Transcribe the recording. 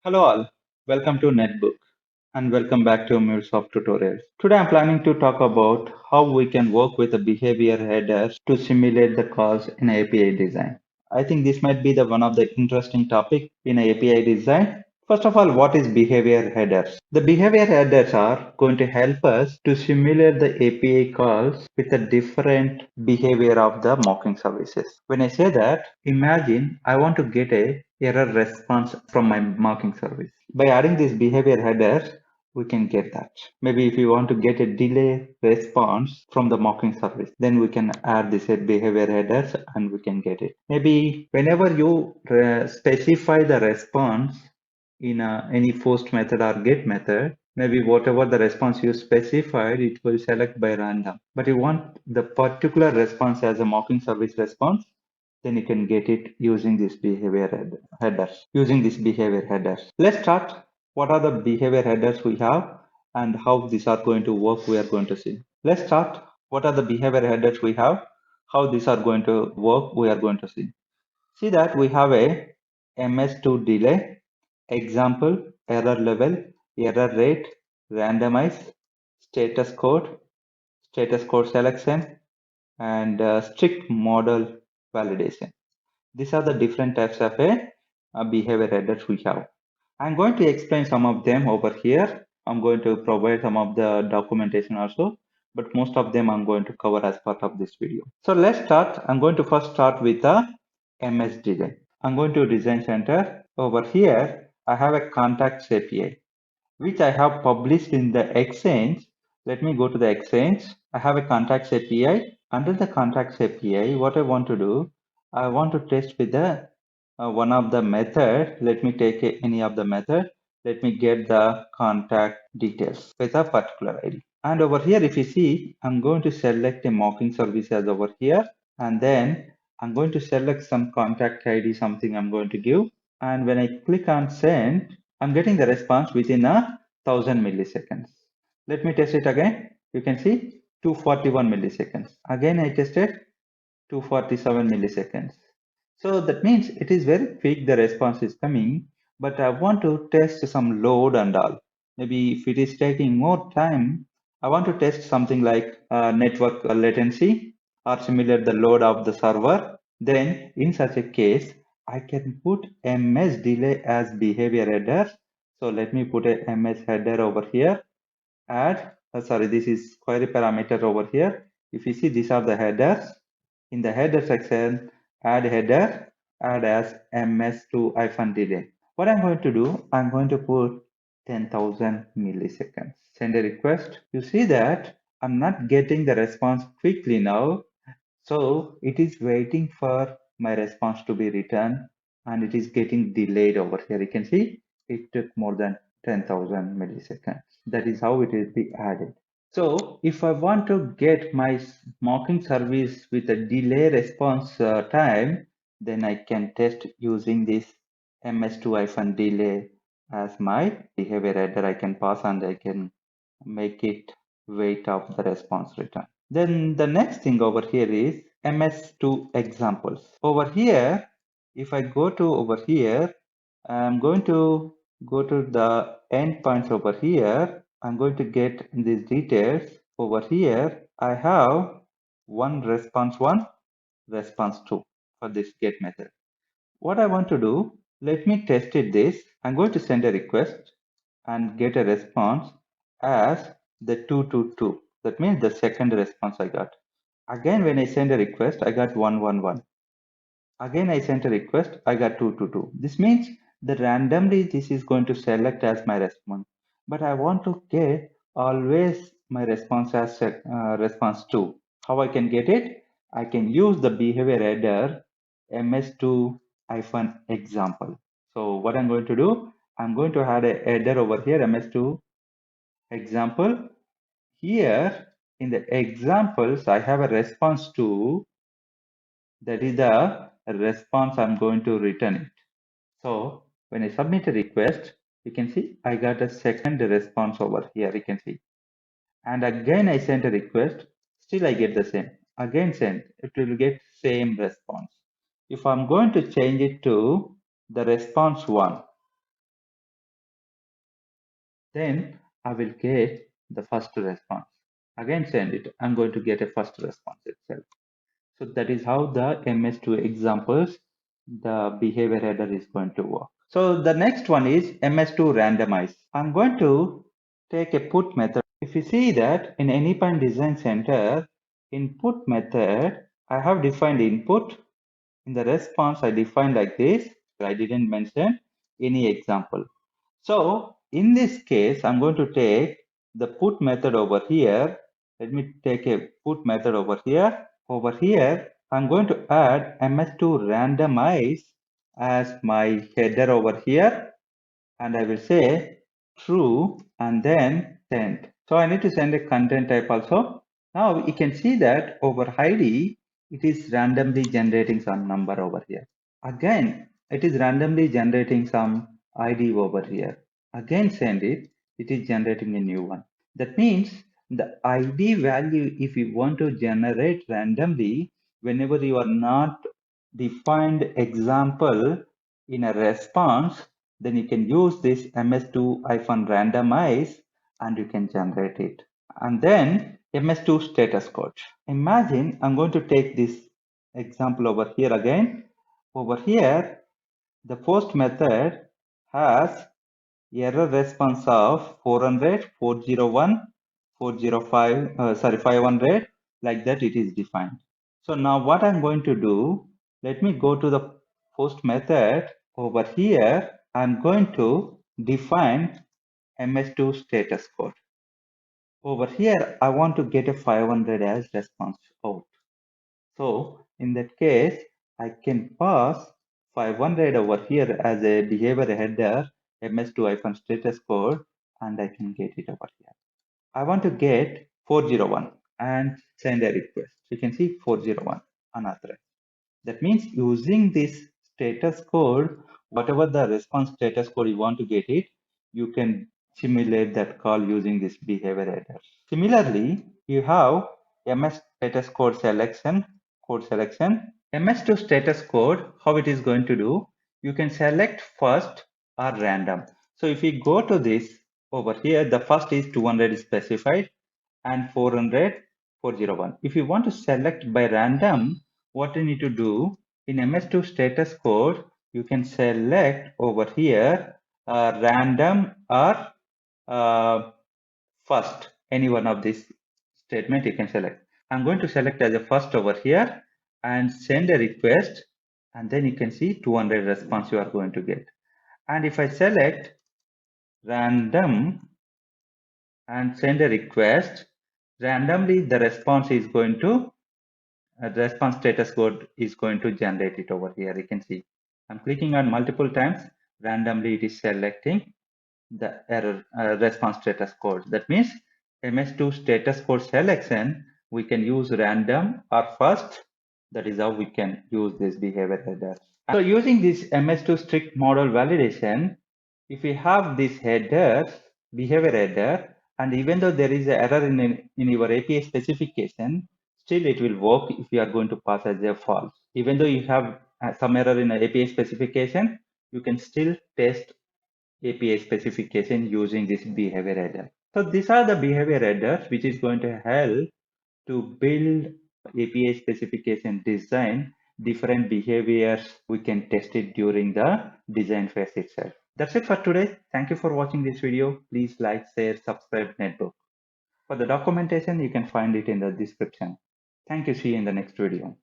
Hello all, welcome to Netbook and welcome back to MuleSoft Tutorials. Today I'm planning to talk about how we can work with a behavior headers to simulate the calls in API design. I think this might be the one of the interesting topic in API design. First of all, what is behavior headers? The behavior headers are going to help us to simulate the API calls with a different behavior of the mocking services. When I say that, imagine I want to get a error response from my mocking service. By adding these behavior headers, we can get that. Maybe if you want to get a delay response from the mocking service, then we can add this behavior headers and we can get it. Maybe whenever you specify the response in any post method or get method, maybe whatever the response you specified, it will select by random. But you want the particular response as a mocking service response, then you can get it using this headers, using this behavior headers. Let's start. What are the behavior headers we have and how these are going to work, we are going to see. Let's start. What are the behavior headers we have? How these are going to work, we are going to see. See that we have a MS2 delay, example, error level, error rate, randomize, status code selection, and strict model validation. These are the different types of a behavior headers we have. I'm going to explain some of them over here. I'm going to provide some of the documentation also, but most of them I'm going to cover as part of this video. So let's start. I'm going to first start with the MS design. I'm going to Design Center. Over here, I have a contacts API, which I have published in the Exchange. Let me go to the Exchange. I have a contacts API. Under the contacts API, what I want to do, I want to test with the one of the method. Let me take any of the method. Let me get the contact details with a particular ID. And over here, if you see, I'm going to select a mocking service as over here. And then I'm going to select some contact ID, something I'm going to give. And when I click on send, I'm getting the response within 1000 milliseconds. Let me test it again. You can see 241 milliseconds. Again, I tested 247 milliseconds. So that means it is very quick, the response is coming, but I want to test some load and all. Maybe if it is taking more time, I want to test something like network latency or simulate the load of the server. Then in such a case, I can put MS delay as behavior header. So let me put a MS header over here. Add, sorry, this is query parameter over here. If you see, these are the headers. In the header section, add header, add as ms2 hyphen delay. What I'm going to do, I'm going to put 10,000 milliseconds. Send a request. You see that I'm not getting the response quickly now. So it is waiting for my response to be returned and it is getting delayed over here. You can see it took more than 10,000 milliseconds. That is how it is being added. So if I want to get my mocking service with a delay response time, then I can test using this ms2-delay as my behavior header. I can pass and I can make it wait of the response return. Then the next thing over here is ms2 examples. Over here, if I go to over here, I'm going to go to the endpoints over here. I'm going to get these details over here. I have one, response two for this get method. What I want to do, let me test it this. I'm going to send a request and get a response as the 222. That means the second response I got. Again, when I send a request, I got 111. Again, I sent a request, I got 222. This means that randomly this is going to select as my response. But I want to get always my response as response 2. How I can get it? I can use the behavior header ms2 hyphen example. So what I'm going to do, I'm going to add a header over here ms2 example. Here in the examples, I have a response to, that is the response I'm going to return it. So when I submit a request, you can see I got a second response over here, you can see. And again, I sent a request, still I get the same. Again send, it will get same response. If I'm going to change it to the response one, Then I will get the first response. Again send it. I'm going to get a first response itself. So that is how the MS2 examples, the behavior header is going to work. So the next one is MS2 randomize. I'm going to take a put method. If you see that in Anypine Design Center, input method, I have defined input. In the response, I defined like this. I didn't mention any example. So in this case, I'm going to take the put method over here. Let me take a put method over here. Over here, I'm going to add ms2 randomize as my header over here. And I will say true and then send. So I need to send a content type also. Now you can see that over ID, it is randomly generating some number over here. Again, it is randomly generating some ID over here. Again, send it. It is generating a new one. That means the ID value, if you want to generate randomly, whenever you are not defined example in a response, then you can use this ms2-randomize and you can generate it. And then ms2 status code. Imagine I'm going to take this example over here again. Over here, the post method has error response of 400, 401, 405, 500, like that it is defined. So now what I'm going to do, let me go to the post method. Over here, I'm going to define ms2 status code. Over here, I want to get a 500 as response out. So in that case, I can pass 500 over here as a behavior header ms2-status code, and I can get it over here. I want to get 401 and send a request. You can see 401 unauthorized. That means using this status code, whatever the response status code you want to get it, you can simulate that call using this behavior header. Similarly, you have MS status code selection, MS2 status code, how it is going to do, you can select first or random. So if you go to this over here, the first is 200 specified and 400, 401. If you want to select by random, what you need to do in MS2 status code, you can select over here random or first. Any one of these statement you can select. I'm going to select as a first over here and send a request, and then you can see 200 response you are going to get. And if I select random and send a request, randomly the response is going to response status code is going to generate it over here. You can see I'm clicking on multiple times, randomly it is selecting the error response status code. That means ms2 status code selection, we can use random or first. That is how we can use this behavior header. So using this ms2 strict model validation, if we have this header, behavior header, and even though there is an error in your API specification, still it will work if you are going to pass as a false. Even though you have some error in the API specification, you can still test API specification using this behavior header. So these are the behavior headers which is going to help to build API specification design different behaviors. We can test it during the design phase itself. That's it for today. Thank you for watching this video. Please like, share, subscribe Netbook. For the documentation, you can find it in the description. Thank you. See you in the next video.